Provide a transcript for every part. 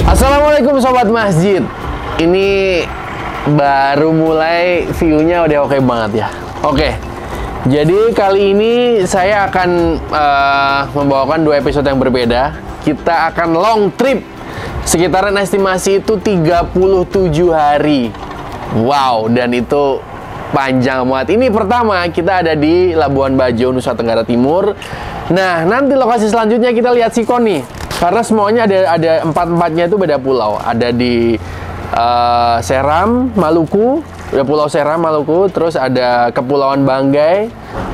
Assalamualaikum Sobat Masjid. Ini baru mulai, view-nya udah oke banget ya. Oke, jadi kali ini saya akan membawakan 2 episode yang berbeda. Kita akan long trip, sekitaran estimasi itu 37 hari. Wow, dan itu panjang banget. Ini pertama, kita ada di Labuan Bajo, Nusa Tenggara Timur. Nah, nanti lokasi selanjutnya kita lihat Sikon nih. Karena semuanya ada empat-empatnya itu beda pulau. Ada di Seram, Maluku, ada Pulau Seram, Maluku. Terus ada Kepulauan Banggai,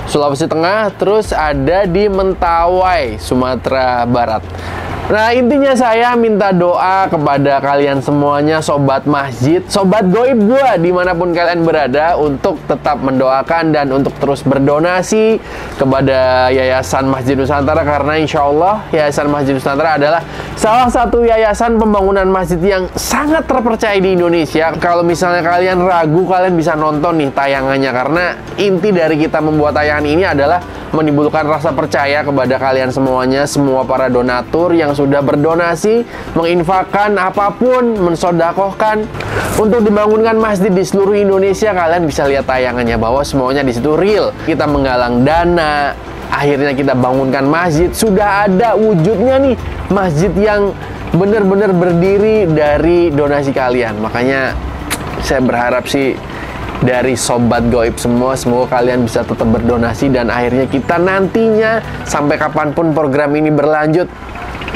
Sulawesi Tengah. Terus ada di Mentawai, Sumatera Barat. Nah, intinya saya minta doa kepada kalian semuanya, Sobat Masjid, Sobat Goib gua, dimanapun kalian berada, untuk tetap mendoakan dan untuk terus berdonasi kepada Yayasan Masjid Nusantara. Karena insya Allah Yayasan Masjid Nusantara adalah salah satu yayasan pembangunan masjid yang sangat terpercaya di Indonesia. Kalau misalnya kalian ragu, kalian bisa nonton nih tayangannya. Karena inti dari kita membuat tayangan ini adalah menimbulkan rasa percaya kepada kalian semuanya, semua para donatur yang sudah berdonasi, menginfakkan apapun, mensodakohkan untuk dibangunkan masjid di seluruh Indonesia. Kalian bisa lihat tayangannya bahwa semuanya di situ real. Kita menggalang dana, akhirnya kita bangunkan masjid. Sudah ada wujudnya nih, masjid yang benar-benar berdiri dari donasi kalian. Makanya saya berharap sih dari Sobat Goib semua, semoga kalian bisa tetap berdonasi dan akhirnya kita nantinya sampai kapanpun program ini berlanjut,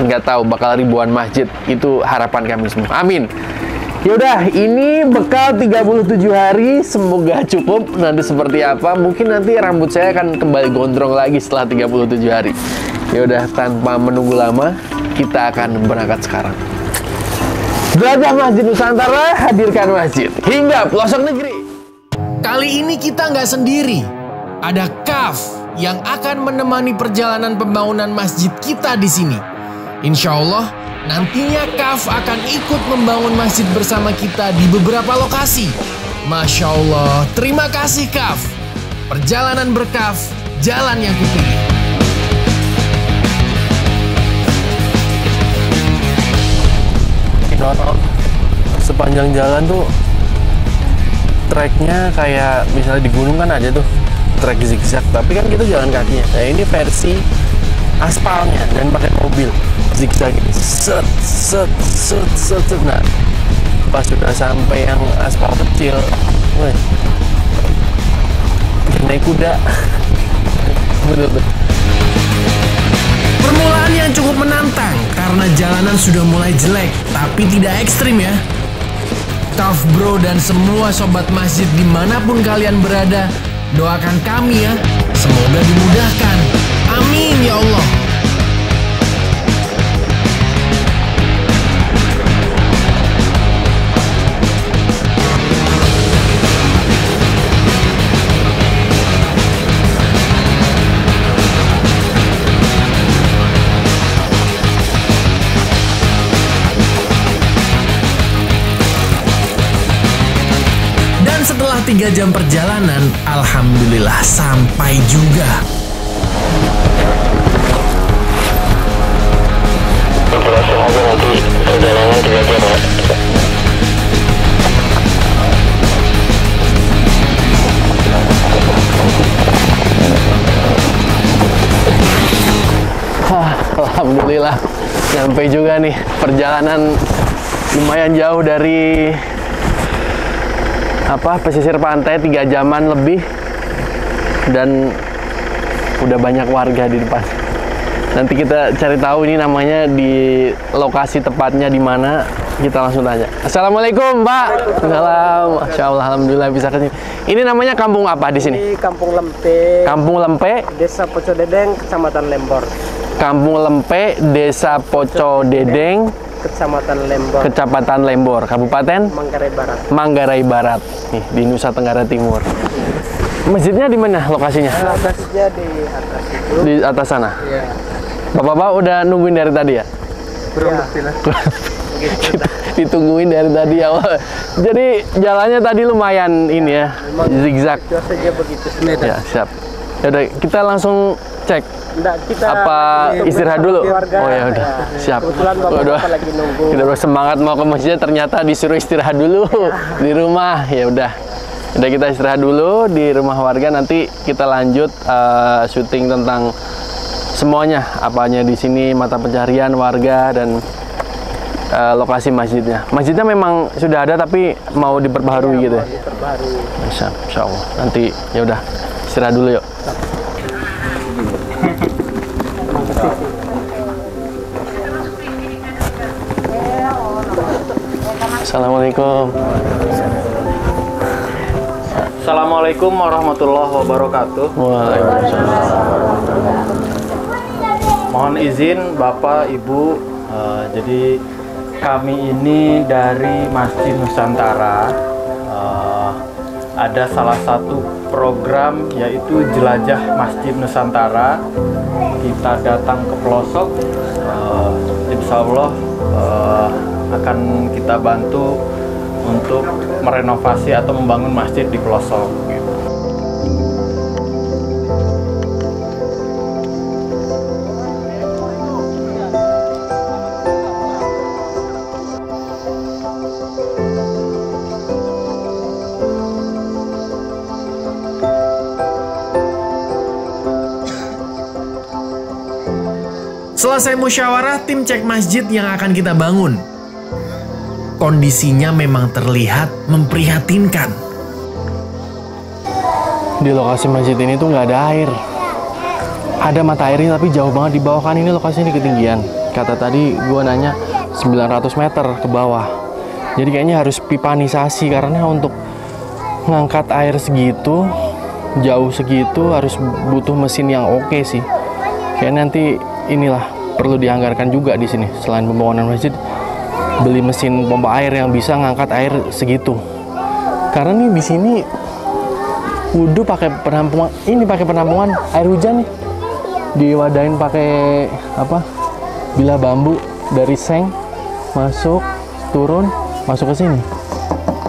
nggak tahu bakal ribuan masjid. Itu harapan kami semua. Amin. Yaudah, ini bekal 37 hari, semoga cukup. Nanti seperti apa, mungkin nanti rambut saya akan kembali gondrong lagi setelah 37 hari. Yaudah, tanpa menunggu lama, kita akan berangkat sekarang. Jelajah Masjid Nusantara, hadirkan masjid hingga pelosok negeri. Kali ini kita nggak sendiri. Ada KAF yang akan menemani perjalanan pembangunan masjid kita di sini. Insya Allah, nantinya KAF akan ikut membangun masjid bersama kita di beberapa lokasi. Masya Allah, terima kasih KAF. Perjalanan berkaf, jalan yang kupilih. Sepanjang jalan tuh treknya kayak misalnya di gunung kan ada tuh trek zigzag, tapi kan kita jalan kakinya. Nah, ini versi aspalnya dan pakai mobil zigzag ini, set set set set set. Nah, pas sudah sampai yang aspal kecil, wih, naik kuda. Betul-betul. Permulaan yang cukup menantang karena jalanan sudah mulai jelek, tapi tidak ekstrim ya. KAF Bro dan semua Sobat Masjid dimanapun kalian berada, doakan kami ya, semoga dimudahkan. Amin ya Allah. Setelah 3 jam perjalanan, alhamdulillah sampai juga. Alhamdulillah sampai juga nih. Perjalanan lumayan jauh dari pesisir pantai, 3 jaman lebih, dan udah banyak warga di depan. Nanti kita cari tahu ini namanya di lokasi tepatnya di mana. Kita langsung tanya. Assalamualaikum, Pak. Salam. Masya Allah, alhamdulillah bisa kesini. Ini namanya kampung apa di sini? Ini Kampung Lempe. Kampung Lempe, Desa Poco Dedeng, Kecamatan Lembor. Kampung Lempe, Desa Poco Dedeng, Kecamatan Lembor. Kecamatan Lembor, Kabupaten Manggarai Barat. Manggarai Barat, nih di Nusa Tenggara Timur. Masjidnya di mana lokasinya? Lokasinya di atas itu. Di atas sana. Iya. Bapak-bapak udah nungguin dari tadi ya? Belum Iya. mesti lah. Ditungguin dari tadi ya. Jadi jalannya tadi lumayan ini ya, zigzag. Biasanya begitu. Ya, siap. Ya udah, kita langsung cek Enggak, kita apa istirahat dulu? Oh ya udah, siap. Kebetulan bapak lagi nunggu. Kita bersemangat mau ke masjid, ternyata disuruh istirahat dulu di rumah. Ya udah kita istirahat dulu di rumah warga. Nanti kita lanjut syuting tentang semuanya, apanya di sini, mata pencarian warga dan lokasi masjidnya. Masjidnya memang sudah ada tapi mau diperbaharui gitu ya. Diperbaharui. Insya Allah. Nanti ya udah istirahat dulu yuk. Assalamualaikum. Assalamualaikum warahmatullahi wabarakatuh. Waalaikumsalam. Mohon izin Bapak, Ibu, jadi kami ini dari Masjid Nusantara. Ada salah satu program yaitu Jelajah Masjid Nusantara. Kita datang ke pelosok, insya Allah akan kita bantu untuk merenovasi atau membangun masjid di pelosok gitu. Selesai musyawarah, tim cek masjid yang akan kita bangun. Kondisinya memang terlihat memprihatinkan. Di lokasi masjid ini tuh nggak ada air. Ada mata airnya tapi jauh banget di bawah, kan ini lokasinya di ketinggian. Kata tadi gua nanya 900 meter ke bawah. Jadi kayaknya harus pipanisasi karena untuk ngangkat air segitu, jauh segitu harus butuh mesin yang oke sih. Kayak nanti inilah perlu dianggarkan juga di sini selain pembangunan masjid, beli mesin pompa air yang bisa ngangkat air segitu. Karena nih di sini wudhu pakai penampungan, ini pakai penampungan air hujan nih. Diwadahin pakai apa? Bilah bambu dari seng, masuk, turun, masuk ke sini.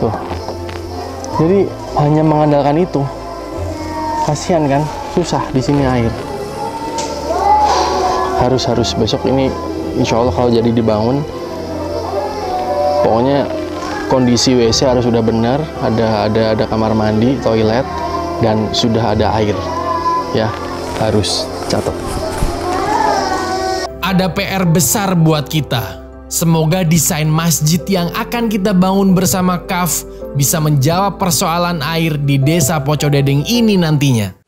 Tuh. Jadi hanya mengandalkan itu. Kasihan kan? Susah di sini air. Harus besok ini insya Allah kalau jadi dibangun, pokoknya kondisi WC harus sudah benar, ada kamar mandi, toilet, dan sudah ada air. Ya, harus catat. Ada PR besar buat kita. Semoga desain masjid yang akan kita bangun bersama KAF bisa menjawab persoalan air di Desa Pocodedeng ini nantinya.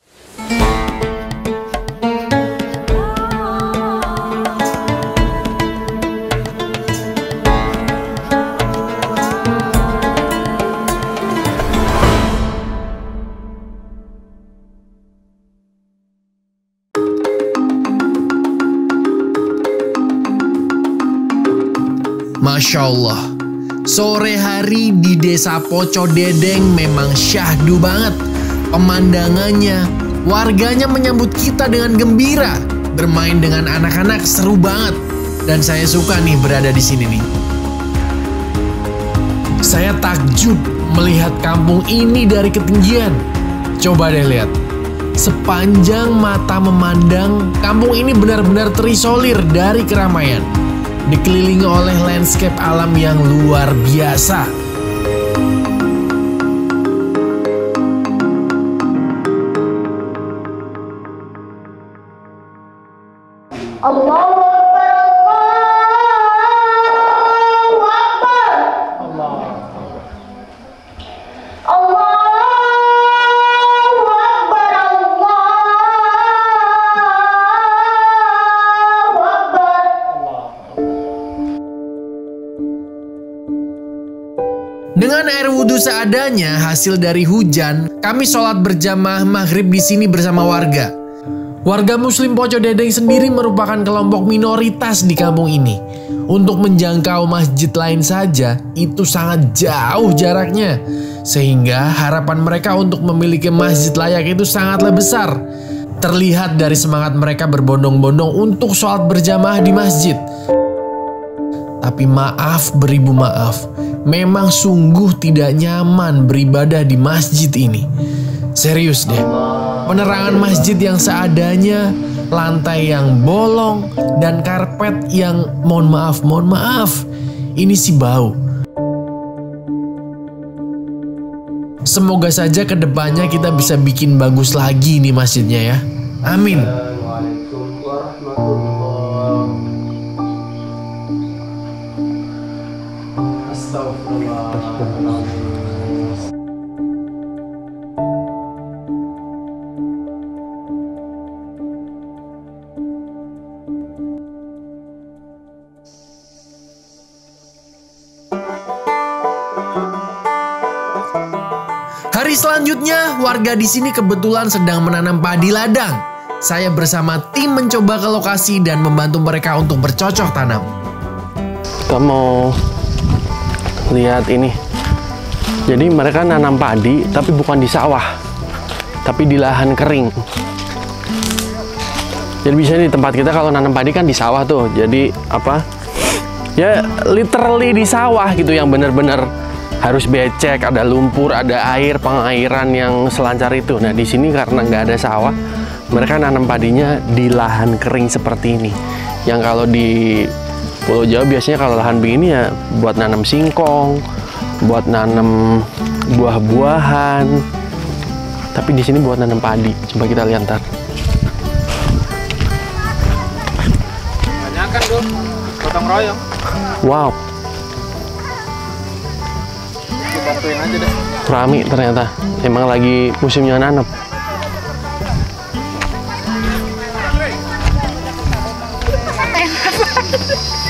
Masya Allah, sore hari di Desa Pocodedeng memang syahdu banget. Pemandangannya, warganya menyambut kita dengan gembira. Bermain dengan anak-anak seru banget. Dan saya suka nih berada di sini nih. Saya takjub melihat kampung ini dari ketinggian. Coba deh lihat. Sepanjang mata memandang, kampung ini benar-benar terisolir dari keramaian. Dikelilingi oleh landscape alam yang luar biasa. Allahu Akbar, Allahu Akbar. Allahu Akbar, Allahu Akbar. Dengan air wudhu seadanya hasil dari hujan, kami sholat berjamaah maghrib di sini bersama warga. Warga Muslim Pocodedeng sendiri merupakan kelompok minoritas di kampung ini. Untuk menjangkau masjid lain saja, itu sangat jauh jaraknya. Sehingga harapan mereka untuk memiliki masjid layak itu sangatlah besar. Terlihat dari semangat mereka berbondong-bondong untuk sholat berjamaah di masjid. Tapi maaf beribu maaf, memang sungguh tidak nyaman beribadah di masjid ini. Serius deh. Penerangan masjid yang seadanya, lantai yang bolong, dan karpet yang mohon maaf, ini sih bau. Semoga saja kedepannya kita bisa bikin bagus lagi nih masjidnya ya. Amin. Assalamualaikum warahmatullahi wabarakatuh. Astagfirullahaladzim. Hari selanjutnya, warga di sini kebetulan sedang menanam padi ladang. Saya bersama tim mencoba ke lokasi dan membantu mereka untuk bercocok tanam. Kita mau lihat ini. Jadi mereka nanam padi, tapi bukan di sawah, tapi di lahan kering. Jadi biasanya di tempat kita kalau nanam padi kan di sawah tuh. Jadi apa? Ya literally di sawah gitu yang bener-bener harus becek, ada lumpur, ada air, pengairan yang selancar itu. Nah di sini karena nggak ada sawah, mereka nanam padinya di lahan kering seperti ini. Yang kalau di Pulau Jawa biasanya kalau lahan begini ya buat nanam singkong, buat nanam buah-buahan. Tapi di sini buat nanam padi. Coba kita lihat ntar. Banyak kan tuh, gotong royong. Wow, Bantuin aja deh. rame ternyata. Emang lagi musimnya nanam.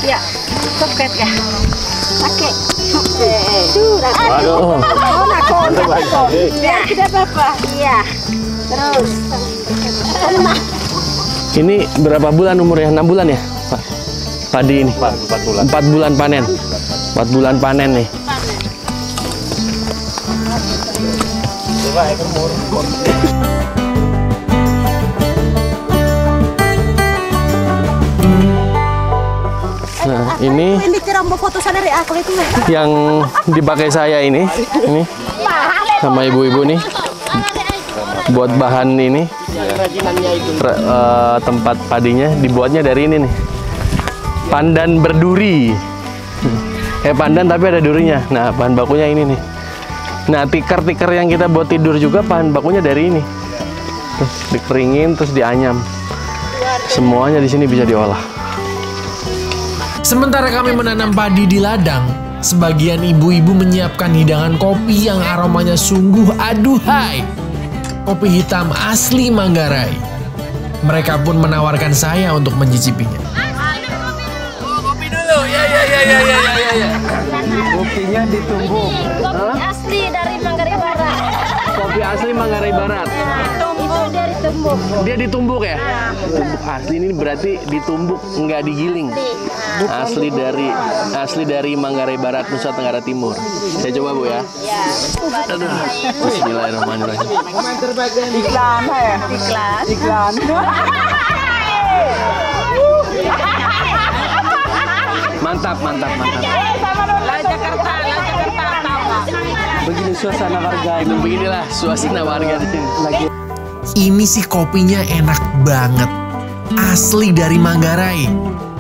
Ya, soket ya. Pakai. Oh, Ya, tidak apa-apa. Iya. Terus. ini berapa bulan umurnya? 6 bulan ya, Pak? Padi ini? 4 bulan. 4 bulan panen. 4 bulan panen nih. Nah, ini Ini tiram foto sadari aku itu. yang dipakai saya ini sama ibu-ibu nih buat bahan ini tempat padinya dibuatnya dari ini nih, pandan berduri. Kayak pandan tapi ada durinya. Nah bahan bakunya ini nih. Nah tikar-tikar yang kita buat tidur juga bahan bakunya dari ini. Terus dikeringin terus dianyam. Semuanya di sini bisa diolah. Sementara kami menanam padi di ladang, sebagian ibu-ibu menyiapkan hidangan kopi yang aromanya sungguh aduhai. Kopi hitam asli Manggarai. Mereka pun menawarkan saya untuk mencicipinya. Kopi dulu, ya. Kopinya ditumbuk. Kopi asli dari Manggarai Barat. Kopi asli Manggarai Barat. Itu dari Tumbuk. Dia ditumbuk ya? Tumbuk asli ini berarti ditumbuk, nggak digiling. Asli dari Manggarai Barat, Nusa Tenggara Timur. Saya coba Bu ya. Ya. Aduh. Bismillahirrahmanirrahim. Iklan. Mantap. Begini suasana warga itu. Beginilah suasana warga di sini. Ini sih kopinya enak banget. Asli dari Manggarai.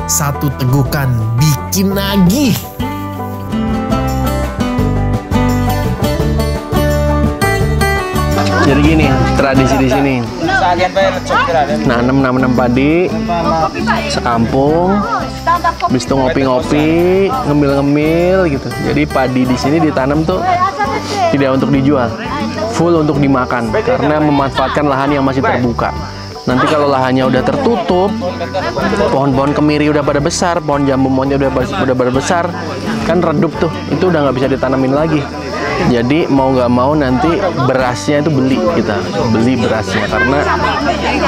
Satu tegukan bikin nagih. Jadi gini, tradisi di sini. Nanam padi, sekampung, habis itu ngopi-ngopi, ngemil-ngemil gitu. Jadi padi di sini ditanam tuh tidak untuk dijual, full untuk dimakan karena memanfaatkan lahan yang masih terbuka. Nanti kalau lahannya udah tertutup, pohon-pohon kemiri udah pada besar, pohon jambu monnya udah pada besar, kan redup tuh, itu udah nggak bisa ditanamin lagi. Jadi mau nggak mau nanti berasnya itu beli berasnya karena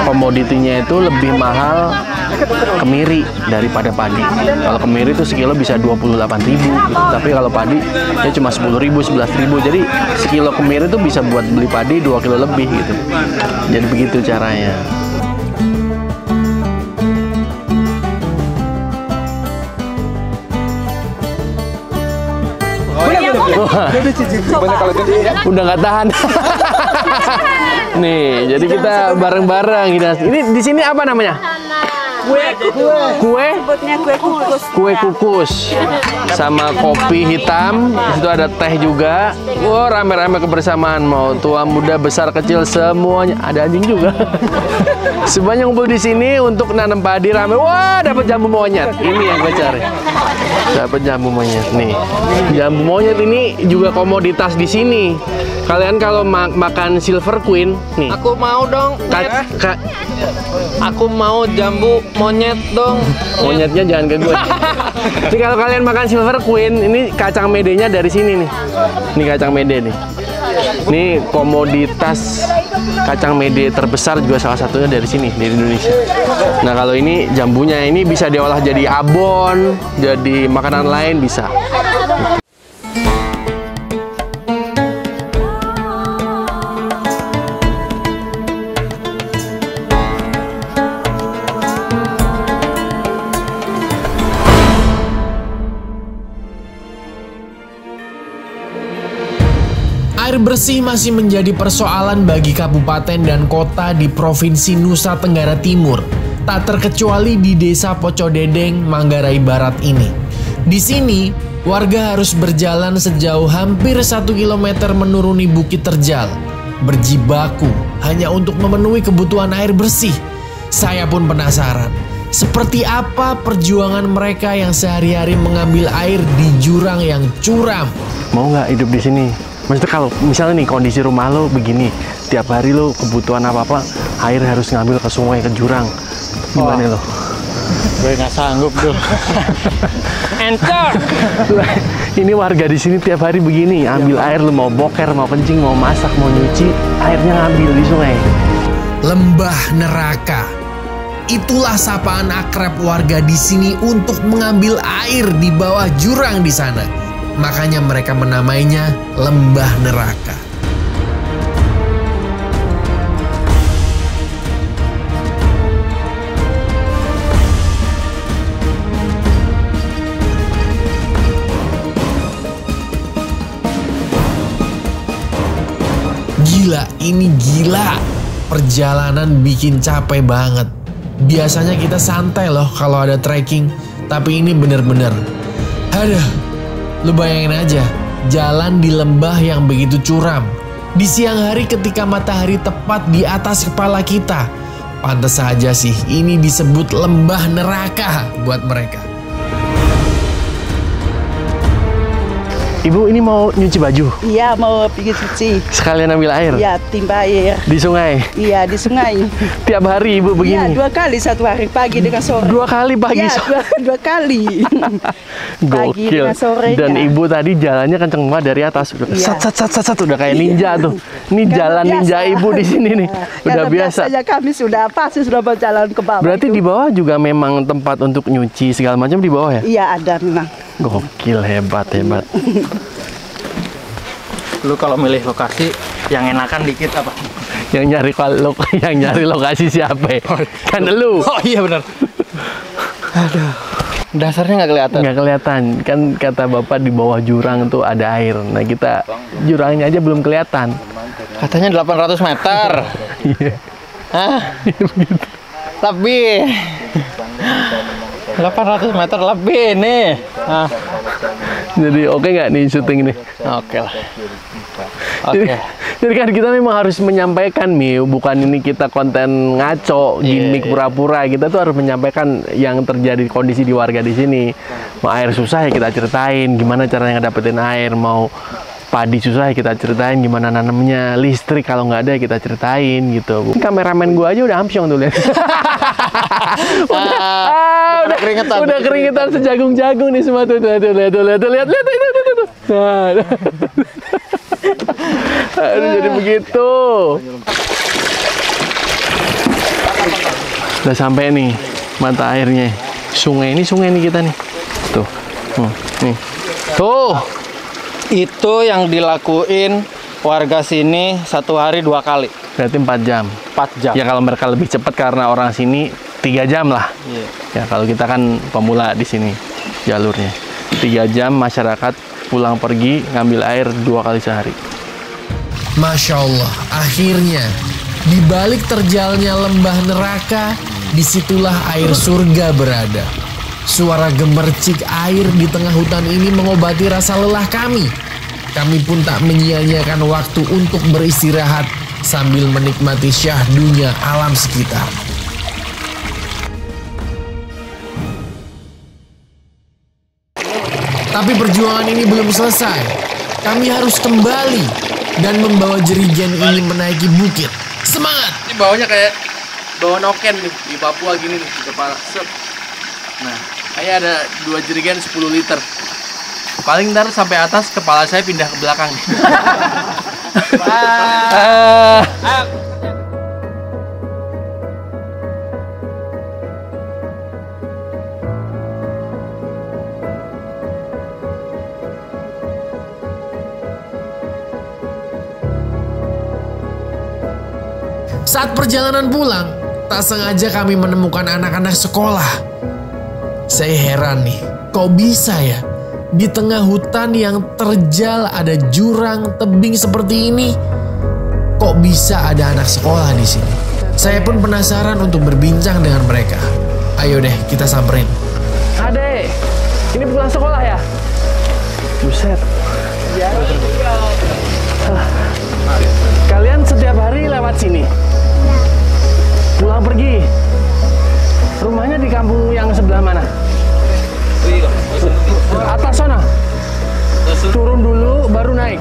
komoditinya itu lebih mahal kemiri daripada padi. Kalau kemiri itu sekilo bisa 28.000 gitu. Tapi kalau padi ya cuma 10.000, 11.000. Jadi sekilo kemiri itu bisa buat beli padi 2 kilo lebih gitu. Jadi begitu caranya. Udah nggak tahan. Nih, jadi kita bareng-bareng. Ini di sini apa namanya? Kue kue kukus sama kopi hitam. Itu ada teh juga. Wah, rame-rame kebersamaan, mau tua muda besar kecil semuanya. Ada anjing juga. Semuanya ngumpul di sini untuk nanam padi rame. Wah, dapat jambu monyet. Ini yang gue cari. Dapat jambu monyet nih. Jambu monyet ini juga komoditas di sini. Kalian kalau makan Silver Queen nih. Aku mau dong. Aku mau jambu monyet dong. Monyetnya jangan ke gue. Jadi kalau kalian makan Silver Queen, ini kacang medenya dari sini nih. Ini kacang mede nih. Ini komoditas kacang mede terbesar juga salah satunya dari sini, dari Indonesia. Nah, kalau ini jambunya ini bisa diolah jadi abon, jadi makanan lain bisa. Air bersih masih menjadi persoalan bagi kabupaten dan kota di Provinsi Nusa Tenggara Timur, tak terkecuali di Desa Pocodedeng, Manggarai Barat ini. Di sini, warga harus berjalan sejauh hampir 1 km menuruni Bukit Terjal, berjibaku hanya untuk memenuhi kebutuhan air bersih. Saya pun penasaran, seperti apa perjuangan mereka yang sehari-hari mengambil air di jurang yang curam. Mau nggak hidup di sini? Maksudnya kalau misalnya nih kondisi rumah lo begini, tiap hari lo kebutuhan apa-apa, air harus ngambil ke sungai, ke jurang. Gimana lo? Gue nggak sanggup tuh. Enter. Ini warga di sini tiap hari begini, ambil air lo mau boker, mau kencing, mau masak, mau nyuci, airnya ngambil di sungai. Lembah neraka. Itulah sapaan akrab warga di sini untuk mengambil air di bawah jurang di sana. Makanya mereka menamainya lembah neraka. Gila, ini gila. Perjalanan bikin capek banget. Biasanya kita santai loh kalau ada trekking, tapi ini bener-bener. Aduh. Lu bayangin aja, jalan di lembah yang begitu curam. Di siang hari ketika matahari tepat di atas kepala kita. Pantes saja sih ini disebut lembah neraka buat mereka. Ibu ini mau nyuci baju? Iya, mau pergi cuci. Sekalian ambil air? Iya, timba air. Di sungai? Iya, di sungai. Tiap hari ibu begini? Iya, 2 kali satu hari, pagi dengan sore. 2 kali pagi ya, sore? 2 kali. Pagi Gokil. dengan sore. Dan ibu tadi jalannya kenceng banget dari atas. Udah sat, udah kayak ninja tuh. Ini jalan ninja ibu di sini nih. Udah biasa. Biasanya kami pasti sudah berjalan ke bawah. Berarti di bawah juga memang tempat untuk nyuci segala macam di bawah ya? Iya, ada memang. Gokil, hebat. Lu kalau milih lokasi yang enakan dikit apa? Yang nyari lokasi siapa? Kan lu. Oh iya benar. Aduh. Dasarnya nggak kelihatan. Nggak kelihatan. Kan kata Bapak di bawah jurang tuh ada air. Nah, kita jurangnya aja belum kelihatan. Katanya 800 meter. Iya. Hah? Lebih. 800 meter lebih nih. Nah. Jadi oke nggak nih syuting ini? Oke lah. Oke. Jadi kan kita memang harus menyampaikan, bukan ini kita konten ngaco, gimmick pura-pura. Kita tuh harus menyampaikan yang terjadi kondisi di warga di sini. Mau air susah ya kita ceritain, gimana caranya ngedapetin air. Mau padi susah ya kita ceritain, gimana nanamnya. Listrik kalau nggak ada ya kita ceritain gitu. Kameramen gua aja udah amsyong tuh lihat. udah keringetan sejagung-jagung nih semua tuh. Lihat. Nah. Aduh, jadi begitu. Udah sampai nih mata airnya. Sungai ini kita nih. Tuh. Nih. Tuh. Itu yang dilakuin warga sini 1 hari 2 kali. Berarti 4 jam. 4 jam. Ya kalau mereka lebih cepat karena orang sini 3 jam lah. Ya kalau kita kan pemula di sini jalurnya. 3 jam masyarakat pulang pergi ngambil air 2 kali sehari. Masya Allah, akhirnya Di balik terjalnya lembah neraka, disitulah air surga berada. Suara gemercik air di tengah hutan ini mengobati rasa lelah kami. Kami pun tak menyia-nyiakan waktu untuk beristirahat sambil menikmati syahdunya alam sekitar. Tapi perjuangan ini belum selesai. Kami harus kembali dan membawa jerigen ini menaiki bukit. Semangat! Ini bawahnya kayak bawa noken nih di Papua gini nih, kepala set. Nah, kayak ada 2 jerigen 10 liter. Paling ntar sampai atas kepala saya pindah ke belakang. Saat perjalanan pulang, tak sengaja kami menemukan anak-anak sekolah. Saya heran nih, kok bisa ya? Di tengah hutan yang terjal ada jurang tebing seperti ini. Kok bisa ada anak sekolah di sini? Saya pun penasaran untuk berbincang dengan mereka. Ayo deh, kita samperin. Ade, ini pulang sekolah ya? Buset. Kalian setiap hari lewat sini? Pulang pergi? Rumahnya di kampung yang sebelah mana? Atas sana? Turun dulu baru naik?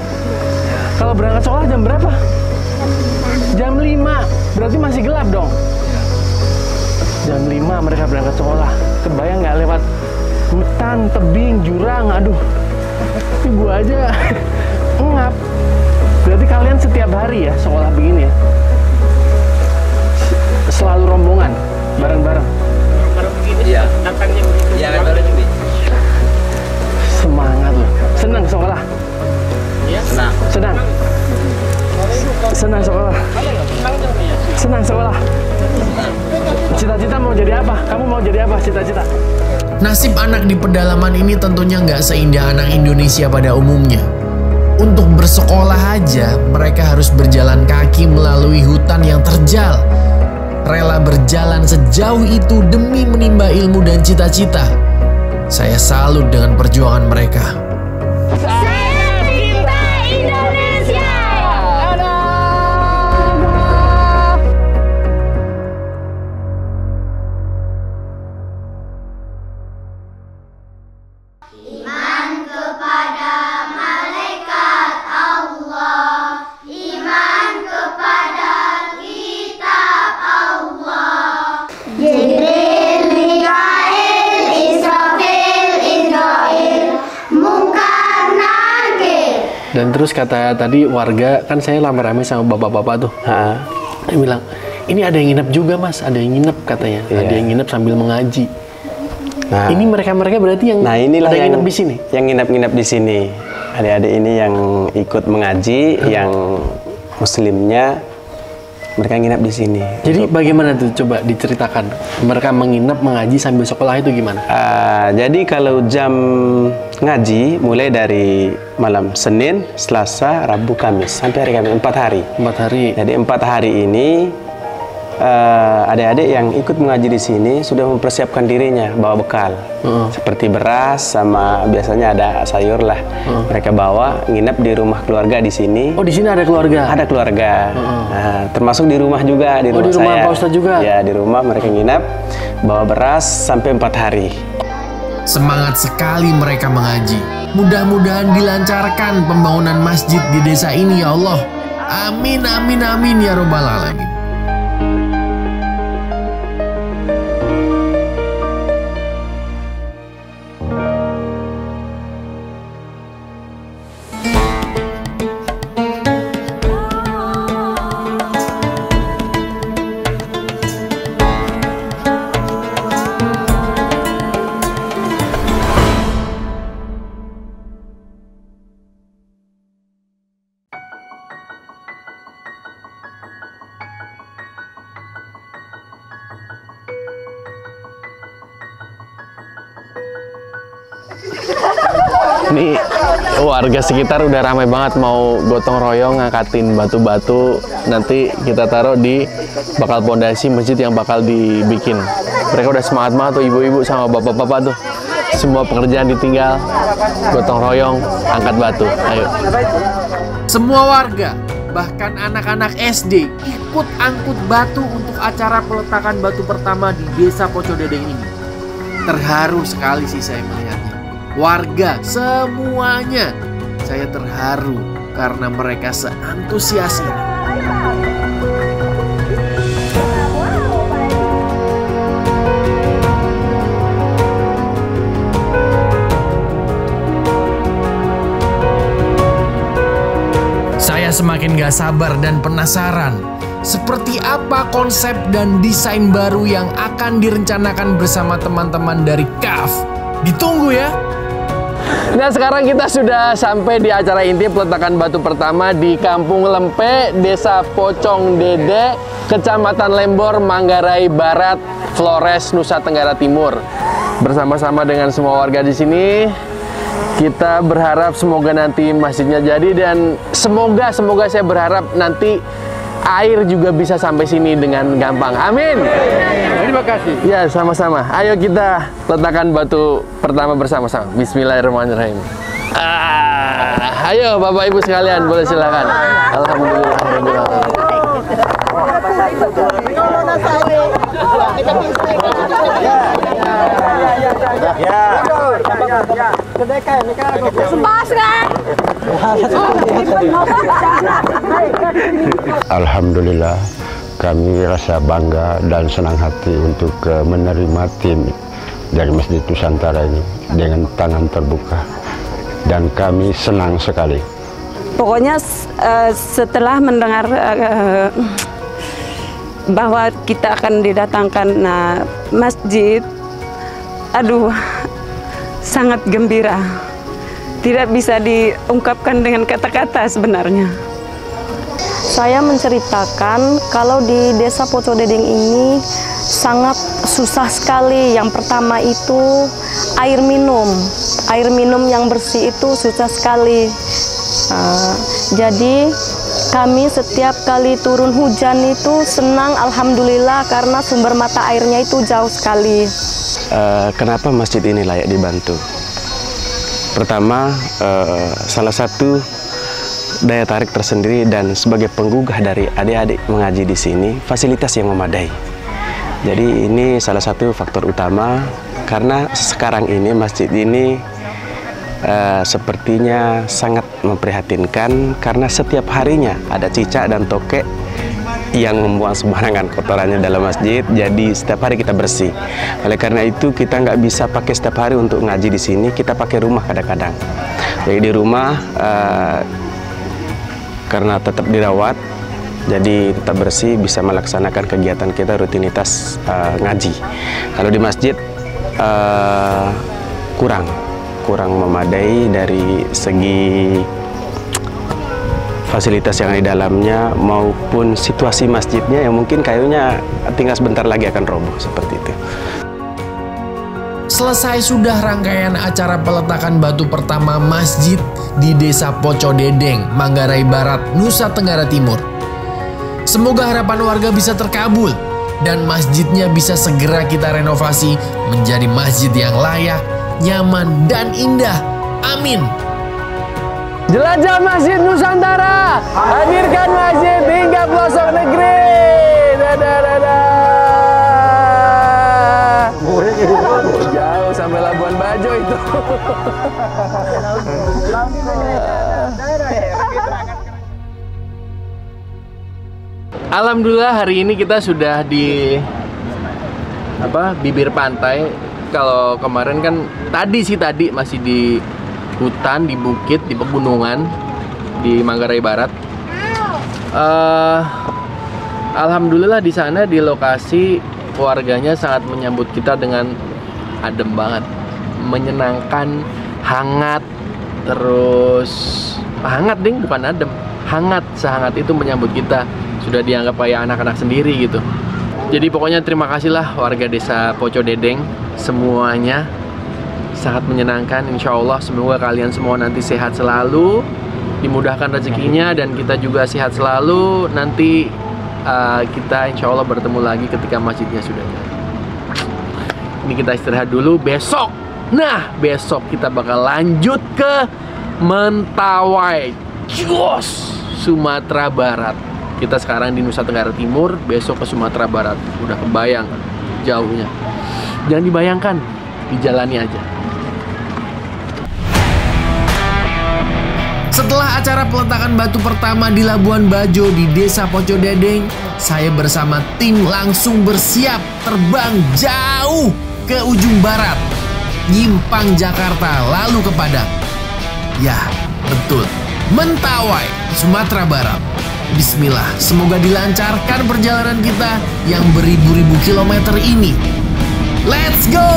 Kalau berangkat sekolah jam berapa? Jam 5, berarti masih gelap dong? Jam 5 mereka berangkat sekolah. Kebayang nggak lewat hutan, tebing, jurang, aduh. Ibu aja ngap. Berarti kalian setiap hari ya sekolah begini ya? Selalu rombongan, bareng-bareng? Iya, datangnya begitu. Iya, baru juga. Semangat loh. Senang sekolah? Iya, senang. Senang? Senang sekolah? Senang sekolah? Cita-cita mau jadi apa? Kamu mau jadi apa cita-cita? Nasib anak di pedalaman ini tentunya nggak seindah anak Indonesia pada umumnya. Untuk bersekolah aja, mereka harus berjalan kaki melalui hutan yang terjal. Rela berjalan sejauh itu demi menimba ilmu dan cita-cita. Saya salut dengan perjuangan mereka. Saya cinta Indonesia. Iman kepada malaikat Allah, iman kepada kitab Allah. Jibril, Mikail, Israfil, Israil, Munkar, Nakir. Dan terus kata tadi warga, kan saya rame-rame sama bapak-bapak tuh. Dia bilang, ini ada yang nginep juga mas, ada yang nginep katanya. Ada yang nginep sambil mengaji. Nah, Ini mereka-mereka berarti yang inilah ada yang nginep di sini? Yang nginep-nginep di sini. Adik-adik ini yang ikut mengaji, yang muslimnya mereka nginep di sini. Jadi bagaimana tuh? Coba diceritakan. Mereka menginap mengaji sambil sekolah itu gimana? Jadi kalau jam ngaji mulai dari malam Senin, Selasa, Rabu, Kamis sampai hari Kamis 4 hari. 4 hari. Jadi 4 hari ini adik-adik yang ikut mengaji di sini sudah mempersiapkan dirinya bawa bekal seperti beras sama biasanya ada sayur lah. Mereka bawa nginep di rumah keluarga di sini. Oh di sini ada keluarga? Ada keluarga. Nah, termasuk di rumah juga di rumah di rumah saya. Pak Ustadz juga? Ya di rumah mereka nginep bawa beras sampai 4 hari. Semangat sekali mereka mengaji. Mudah-mudahan dilancarkan pembangunan masjid di desa ini ya Allah. Amin, amin, amin ya robbal alamin. Ini warga sekitar udah ramai banget mau gotong royong ngangkatin batu-batu. Nanti kita taruh di bakal pondasi masjid yang bakal dibikin. Mereka udah semangat banget tuh ibu-ibu sama bapak-bapak tuh. Semua pekerjaan ditinggal, gotong royong, angkat batu. Ayo. Semua warga, bahkan anak-anak SD ikut angkut batu untuk acara peletakan batu pertama di Desa Pocodedeng ini. Terharu sekali sih saya melihatnya. Warga semuanya, saya terharu karena mereka seantusias ini. Saya semakin gak sabar dan penasaran seperti apa konsep dan desain baru yang akan direncanakan bersama teman-teman dari KAF. Ditunggu ya. Nah, sekarang kita sudah sampai di acara inti peletakan batu pertama di Kampung Lempe, Desa Pocong Dede, Kecamatan Lembor, Manggarai Barat, Flores, Nusa Tenggara Timur. Bersama-sama dengan semua warga di sini, kita berharap semoga nanti masjidnya jadi dan semoga saya berharap nanti air juga bisa sampai sini dengan gampang. Amin. Terima kasih. Ya, sama-sama. Ayo kita letakkan batu pertama bersama-sama. Bismillahirrahmanirrahim. Ayo Bapak Ibu sekalian, boleh silakan. Alhamdulillah. Alhamdulillah, kami rasa bangga dan senang hati untuk menerima tim dari Masjid Nusantara ini dengan tangan terbuka, dan kami senang sekali. Pokoknya setelah mendengar bahwa kita akan didatangkan masjid, aduh, sangat gembira. Tidak bisa diungkapkan dengan kata-kata sebenarnya. Saya menceritakan kalau di Desa Pocodedeng ini sangat susah sekali. Yang pertama itu air minum. Air minum yang bersih itu susah sekali. Jadi kami setiap kali turun hujan itu senang, alhamdulillah, karena sumber mata airnya itu jauh sekali. Kenapa masjid ini layak dibantu? Pertama, salah satu daya tarik tersendiri dan sebagai penggugah dari adik-adik mengaji di sini, fasilitas yang memadai. Jadi ini salah satu faktor utama karena sekarang ini masjid ini sepertinya sangat memprihatinkan karena setiap harinya ada cicak dan tokek yang membuang sembarangan kotorannya dalam masjid. Jadi setiap hari kita bersih. Oleh karena itu kita nggak bisa pakai setiap hari untuk ngaji di sini. Kita pakai rumah kadang-kadang. Jadi di rumah karena tetap dirawat, jadi tetap bersih, bisa melaksanakan kegiatan kita rutinitas ngaji. Kalau di masjid kurang memadai dari segi fasilitas yang di dalamnya maupun situasi masjidnya yang mungkin kayunya tinggal sebentar lagi akan roboh seperti itu. Selesai sudah rangkaian acara peletakan batu pertama masjid di Desa Pocodedeng, Manggarai Barat, Nusa Tenggara Timur. Semoga harapan warga bisa terkabul dan masjidnya bisa segera kita renovasi menjadi masjid yang layak, nyaman, dan indah. Amin. Jelajah Masjid Nusantara, hadirkan masjid hingga pelosok negeri. Dadah, dadah. Jauh sampai Labuan Bajo itu. Alhamdulillah hari ini kita sudah di bibir pantai. Kalau kemarin kan tadi masih di hutan, di bukit, di pegunungan di Manggarai Barat. Alhamdulillah di sana di lokasi warganya sangat menyambut kita dengan adem banget, menyenangkan, hangat, terus hangat ding, bukan adem, hangat, sehangat itu menyambut kita. Sudah dianggap kayak anak-anak sendiri gitu. Jadi pokoknya terima kasihlah warga Desa Pocodedeng semuanya. sangat menyenangkan. Insya Allah semoga kalian semua nanti sehat selalu, dimudahkan rezekinya, dan kita juga sehat selalu. Nanti kita insya Allah bertemu lagi ketika masjidnya sudah jadi. Ini kita istirahat dulu. Besok kita bakal lanjut ke Mentawai, Jos, Sumatera Barat. Kita sekarang di Nusa Tenggara Timur, besok ke Sumatera Barat. Udah kebayang jauhnya. Jangan dibayangkan, dijalani aja. Setelah acara peletakan batu pertama di Labuan Bajo di Desa Poco Dedeng, saya bersama tim langsung bersiap terbang jauh ke ujung barat, Nyimpang Jakarta, lalu ke Padang. Ya, betul, Mentawai, Sumatera Barat. Bismillah, semoga dilancarkan perjalanan kita yang beribu-ribu kilometer ini. Let's go!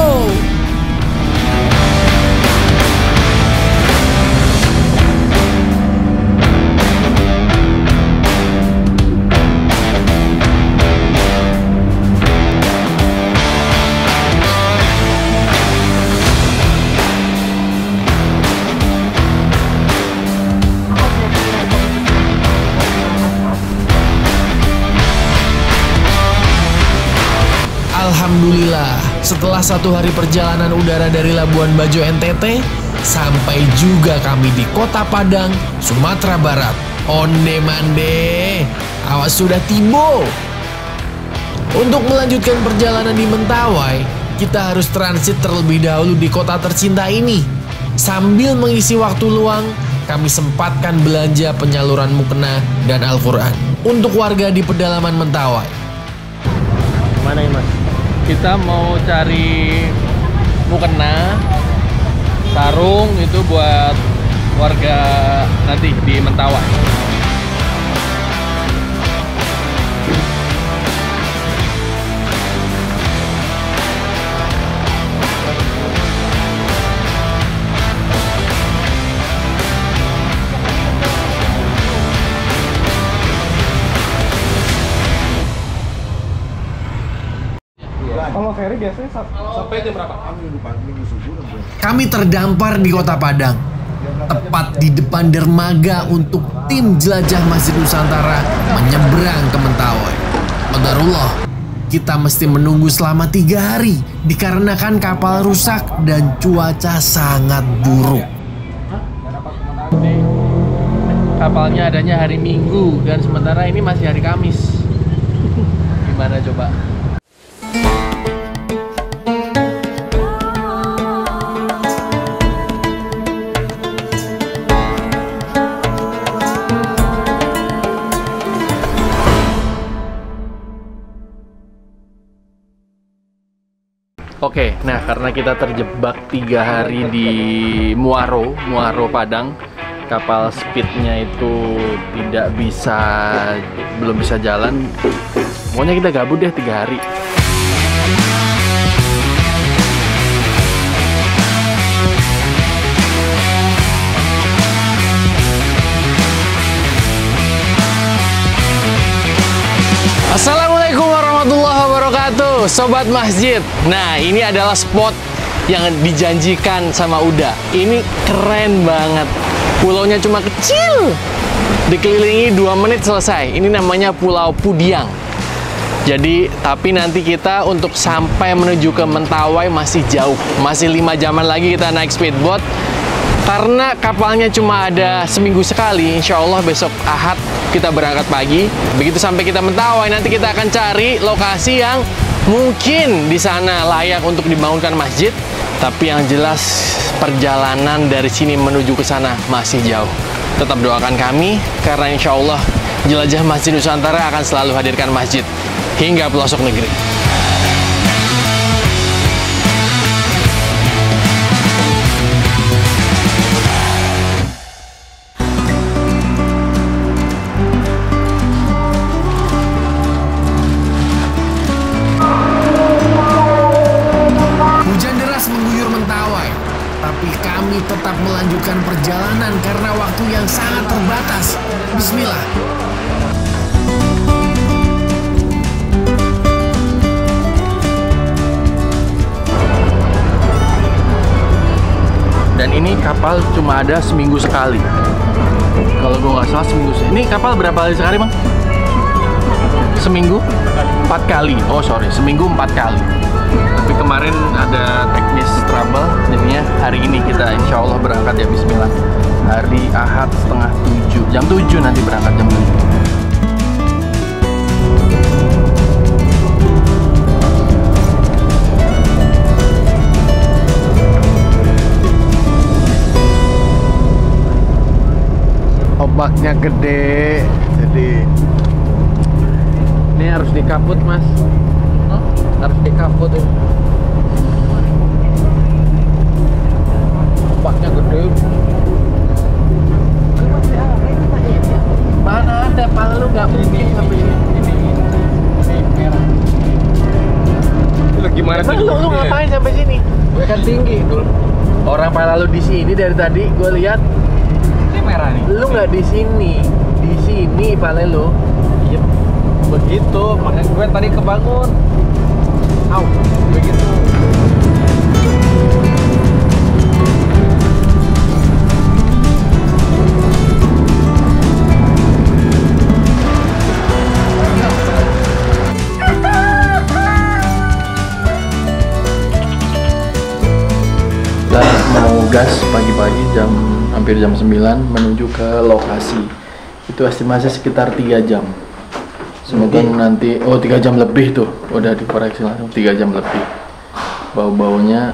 Alhamdulillah, setelah 1 hari perjalanan udara dari Labuan Bajo NTT, sampai juga kami di Kota Padang, Sumatera Barat. Onde mande, awas sudah tiba. Untuk melanjutkan perjalanan di Mentawai, kita harus transit terlebih dahulu di kota tercinta ini. Sambil mengisi waktu luang, kami sempatkan belanja penyaluran mukena dan Al-Quran untuk warga di pedalaman Mentawai. Mana ini, Mas? Kita mau cari mukena, sarung itu buat warga nanti di Mentawai. Kalau ferry biasanya sampai jam berapa? Kami terdampar di Kota Padang, tepat di depan dermaga untuk tim jelajah Masjid Nusantara menyeberang ke Mentawai. Qadarullah, kita mesti menunggu selama 3 hari dikarenakan kapal rusak dan cuaca sangat buruk. Kapalnya adanya hari Minggu dan sementara ini masih hari Kamis. Gimana coba? Oke, nah karena kita terjebak 3 hari di Muaro Padang, kapal speednya itu belum bisa jalan. Pokoknya kita gabut deh 3 hari. Assalamualaikum warahmatullahi wabarakatuh, Sobat Masjid. Nah, ini adalah spot yang dijanjikan sama Uda. Ini keren banget. Pulaunya cuma kecil, dikelilingi 2 menit selesai. Ini namanya Pulau Pudiang. Jadi, tapi nanti kita untuk sampai menuju ke Mentawai masih jauh. Masih 5 jaman lagi kita naik speedboat. Karena kapalnya cuma ada seminggu sekali, insya Allah besok Ahad kita berangkat pagi. Begitu sampai kita Mentawai, nanti kita akan cari lokasi yang mungkin di sana layak untuk dibangunkan masjid. Tapi yang jelas perjalanan dari sini menuju ke sana masih jauh. Tetap doakan kami, karena insya Allah jelajah Masjid Nusantara akan selalu hadirkan masjid hingga pelosok negeri. Tapi kami tetap melanjutkan perjalanan karena waktu yang sangat terbatas. Bismillah. Dan ini kapal cuma ada seminggu sekali. Kalau gue nggak salah seminggu. Ini kapal berapa kali sekali, Bang? Seminggu? 4 kali. Oh sorry, seminggu 4 kali. Tapi kemarin ada teknis trouble, jadinya hari ini kita insya Allah berangkat ya, bismillah. Hari Ahad setengah 7, jam 7 nanti berangkat jam 7. Ombaknya gede, jadi ini harus dikaput, Mas. Harus dikaput ya. Ombaknya gede. Mana ada, pala lu nggak mungkin sampai ini merah. Lu gimana sih? Lu ngapain sampai sini? Kan tinggi. Orang pala lu di sini dari tadi, gue lihat. Merah nih. Lu nggak di sini pale lu. Iya, begitu. Makanya gue tadi kebangun. Au, begitu. Kita mau gas pagi-pagi hampir jam 9 menuju ke lokasi. Itu estimasi sekitar 3 jam. Semoga nanti 3 jam lebih tuh. Udah dikoreksi langsung 3 jam lebih. Bau-baunya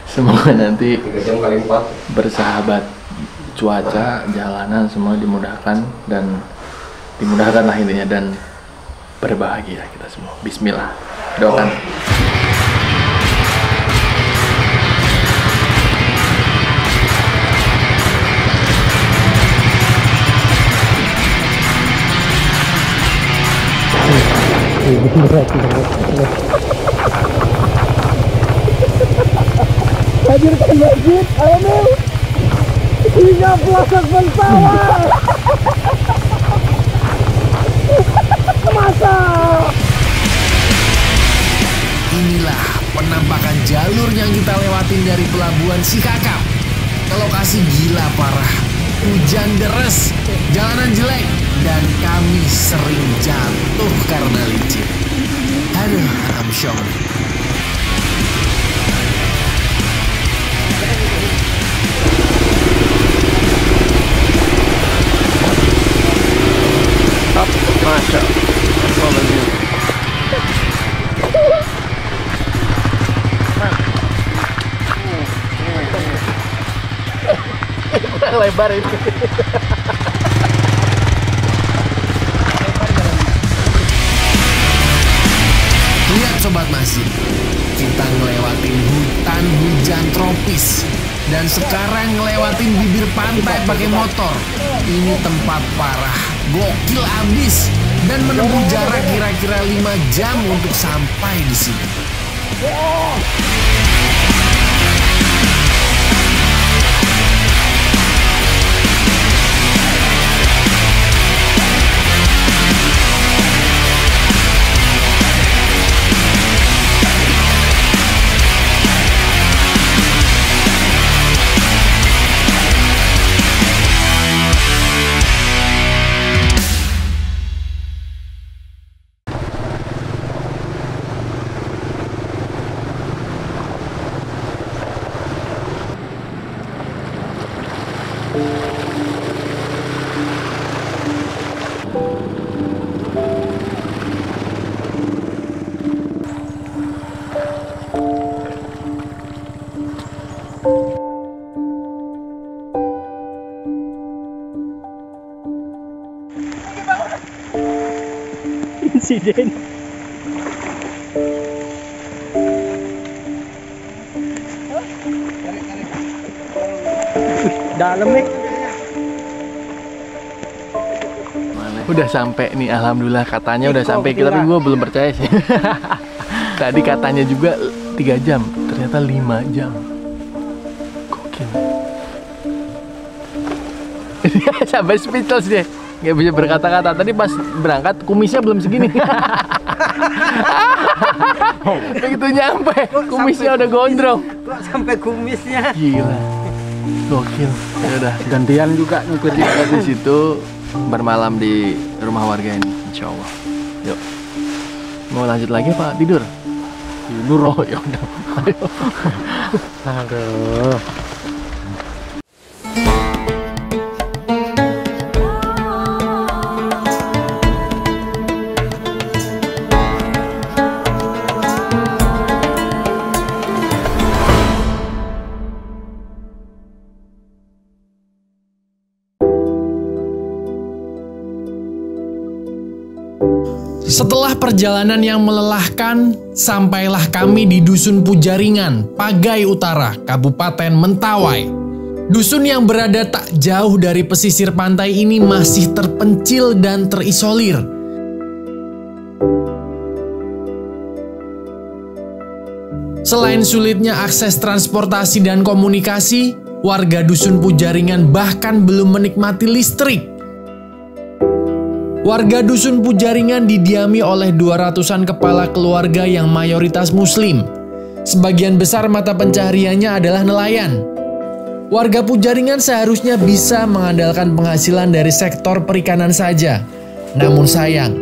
semoga nanti 3 jam kali 4 bersahabat. Cuaca, jalanan semua dimudahkan dan dimudahkanlah intinya dan berbahagia kita semua. Bismillah. Doakan. Hadirkan masjid, ayo hingga pelosok bersama. Masa Inilah penampakan jalur yang kita lewatin dari pelabuhan Sikakap ke lokasi gila parah. Hujan deras, jalanan jelek, dan kami sering jatuh karena licin. Aduh, I'm shocked. Masya Allah. Lebar itu. Lihat Sobat Masjid, kita ngelewatin hutan hujan tropis dan sekarang ngelewatin bibir pantai pakai motor. Ini tempat parah, gokil abis, dan menempuh jarak kira-kira 5 jam untuk sampai di sini. insiden. Dalam nih. Udah sampai nih, alhamdulillah katanya udah sampai, tapi gue belum percaya sih. Tadi katanya juga 3 jam, ternyata 5 jam. Gokil. Sampai speechless deh, nggak bisa berkata-kata. Tadi pas berangkat kumisnya belum segini. Begitu nyampe, kumisnya udah gondrong. Kok sampai kumisnya? Gila. Gokil. Ya udah, gantian juga nyupir kita di situ, bermalam di rumah warga ini, insya Allah. Yuk. Mau lanjut lagi Pak? Tidur? Tidur. Oh ya udah. Ayo. Aduh. Setelah perjalanan yang melelahkan, sampailah kami di Dusun Pujaringan, Pagai Utara, Kabupaten Mentawai. Dusun yang berada tak jauh dari pesisir pantai ini masih terpencil dan terisolir. Selain sulitnya akses transportasi dan komunikasi, warga Dusun Pujaringan bahkan belum menikmati listrik. Warga Dusun Pujaringan didiami oleh 200-an kepala keluarga yang mayoritas muslim. Sebagian besar mata pencahariannya adalah nelayan. Warga Pujaringan seharusnya bisa mengandalkan penghasilan dari sektor perikanan saja. Namun sayang,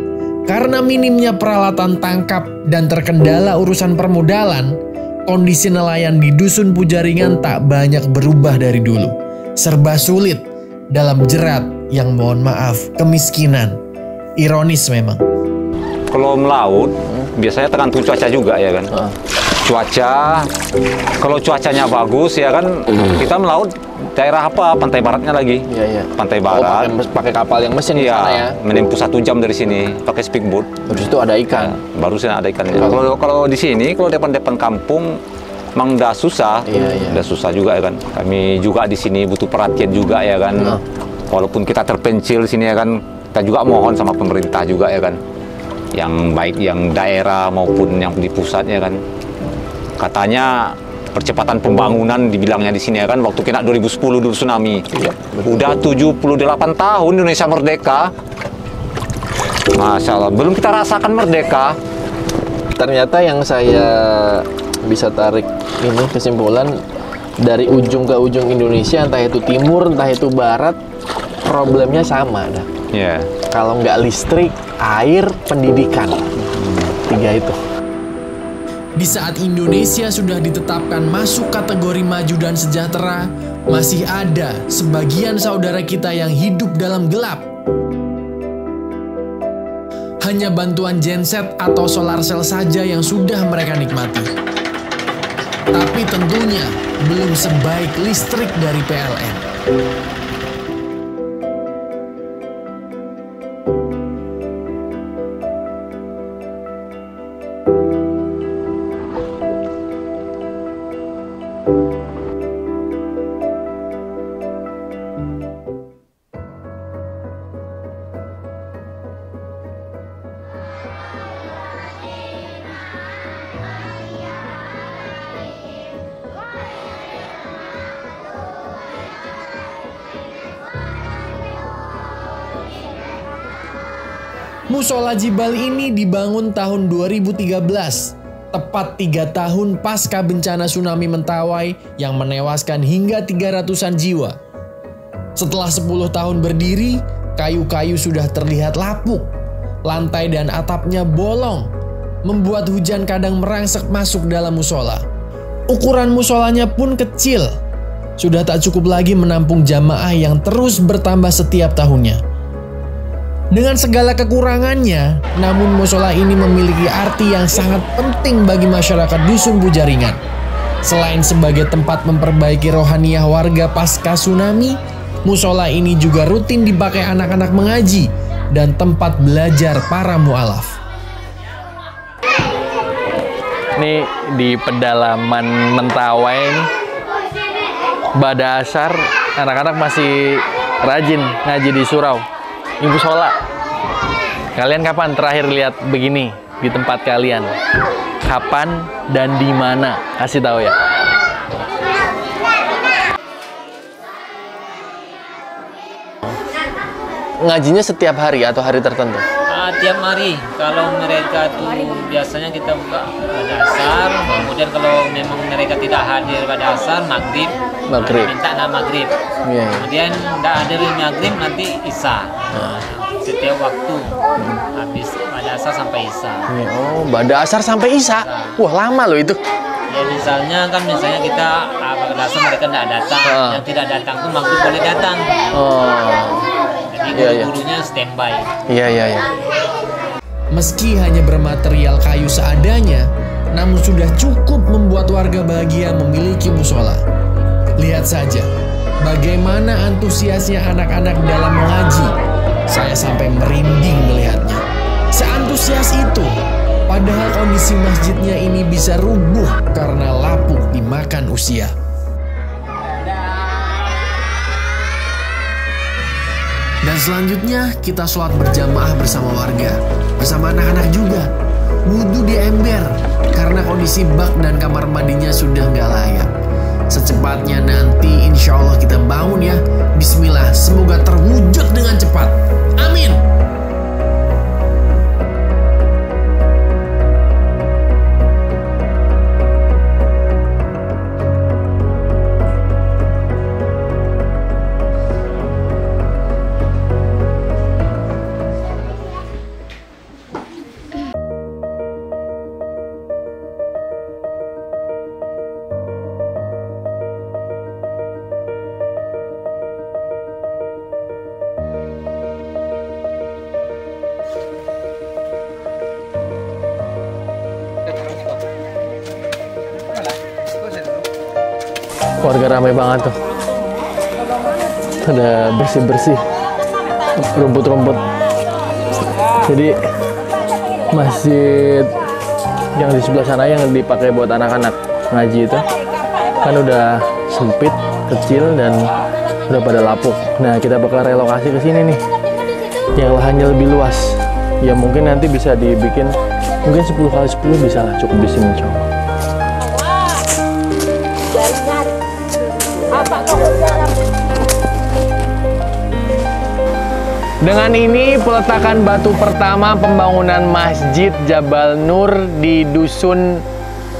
karena minimnya peralatan tangkap dan terkendala urusan permodalan, kondisi nelayan di Dusun Pujaringan tak banyak berubah dari dulu. Serba sulit dalam jerat yang mohon maaf kemiskinan. Ironis memang. Kalau melaut, biasanya tergantung cuaca juga ya kan. Cuaca, kalau cuacanya bagus ya kan, kita melaut daerah apa? Pantai baratnya lagi. Iya. Pantai barat. Pakai kapal yang mesin di sana ya. Menempuh 1 jam dari sini, pakai speedboat. Terus itu ada ikan. Baru sih ada ikan. Kalau di sini, kalau depan-depan kampung, emang udah susah. Iya. Udah susah juga ya kan. Kami juga di sini butuh perhatian juga ya kan. Walaupun kita terpencil sini ya kan, kita juga mohon sama pemerintah juga ya kan, yang baik yang daerah maupun yang di pusat ya kan. Katanya percepatan pembangunan dibilangnya di sini ya kan, waktu kena 2010 dulu tsunami. Iya, udah 78 tahun Indonesia merdeka. Masya Allah, belum kita rasakan merdeka. Ternyata yang saya bisa tarik ini kesimpulan, dari ujung ke ujung Indonesia, entah itu timur, entah itu barat, problemnya sama dah. Yeah. Kalau nggak listrik, air, pendidikan, 3 itu. Di saat Indonesia sudah ditetapkan masuk kategori maju dan sejahtera, masih ada sebagian saudara kita yang hidup dalam gelap. Hanya bantuan genset atau solar cell saja yang sudah mereka nikmati. Tapi tentunya belum sebaik listrik dari PLN. Musola Jibal ini dibangun tahun 2013, tepat 3 tahun pasca bencana tsunami Mentawai yang menewaskan hingga 300-an jiwa. Setelah 10 tahun berdiri, kayu-kayu sudah terlihat lapuk, lantai dan atapnya bolong, membuat hujan kadang merangsek masuk dalam musola. Ukuran musolanya pun kecil, sudah tak cukup lagi menampung jamaah yang terus bertambah setiap tahunnya. Dengan segala kekurangannya, namun musola ini memiliki arti yang sangat penting bagi masyarakat Dusun Pujaringan. Selain sebagai tempat memperbaiki rohaniah warga pasca tsunami, musola ini juga rutin dipakai anak-anak mengaji dan tempat belajar para mu'alaf. Ini di pedalaman Mentawai ini, Badasar, anak-anak masih rajin ngaji di surau. Ibu Sola, kalian kapan terakhir lihat begini di tempat kalian? Kapan dan di mana? Kasih tahu ya. Ngajinya setiap hari atau hari tertentu? Setiap hari kalau mereka tuh biasanya kita buka pada asar, kemudian kalau memang mereka tidak hadir pada asar, maghrib. Minta maghrib. Kemudian tidak hadir maghrib nanti isya. Setiap waktu habis pada asar sampai isya. Oh, pada asar sampai isya. Wah, lama loh itu. Ya misalnya kita pada asar mereka tidak datang, yang tidak datang tuh maghrib boleh datang. Jadi gurunya standby. Iya. Meski hanya bermaterial kayu seadanya, namun sudah cukup membuat warga bahagia memiliki musola. Lihat saja, bagaimana antusiasnya anak-anak dalam mengaji. Saya sampai merinding melihatnya. Seantusias itu, padahal kondisi masjidnya ini bisa rubuh karena lapuk dimakan usia. Dan selanjutnya kita sholat berjamaah bersama warga, bersama anak-anak juga. Wudhu di ember karena kondisi bak dan kamar mandinya sudah nggak layak. Secepatnya nanti insya Allah kita bangun ya. Bismillah, semoga terwujud dengan cepat. Amin. Warga ramai banget tuh. Ada bersih-bersih rumput-rumput. Jadi masjid yang di sebelah sana yang dipakai buat anak-anak ngaji itu kan udah sempit, kecil, dan udah pada lapuk. Nah, kita bakal relokasi ke sini nih, yang lahannya lebih luas. Ya mungkin nanti bisa dibikin mungkin 10 kali 10 bisa lah, cukup di sini coba. Dengan ini peletakan batu pertama pembangunan Masjid Jabal Nur di Dusun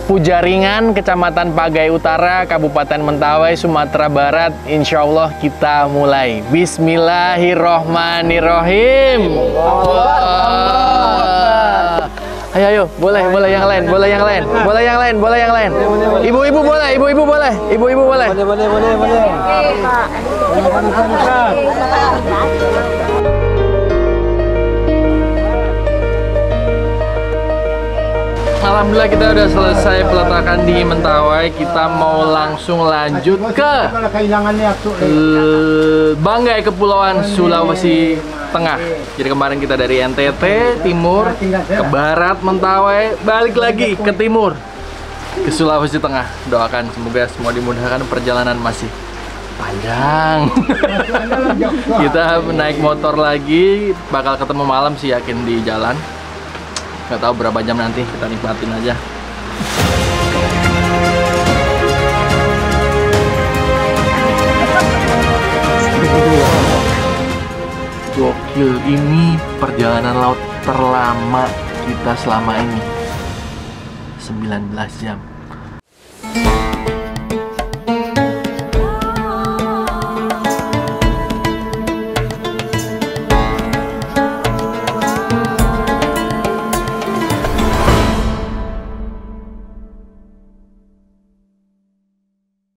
Pujaringan, Kecamatan Pagai Utara, Kabupaten Mentawai, Sumatera Barat. Insya Allah kita mulai. Bismillahirrohmanirrohim. Ayo, boleh yang lain. Ibu-ibu boleh. Boleh. Alhamdulillah kita udah selesai peletakan di Mentawai. Kita mau langsung lanjut ke Banggai, Kepulauan Sulawesi Tengah. Jadi kemarin kita dari NTT timur ke barat Mentawai, balik lagi ke timur ke Sulawesi Tengah. Doakan semoga semua dimudahkan, perjalanan masih panjang. Kita naik motor lagi, bakal ketemu malam sih, yakin di jalan. Nggak tahu berapa jam nanti, kita nikmatin aja. Gokil, ini perjalanan laut terlama kita selama ini, 19 jam.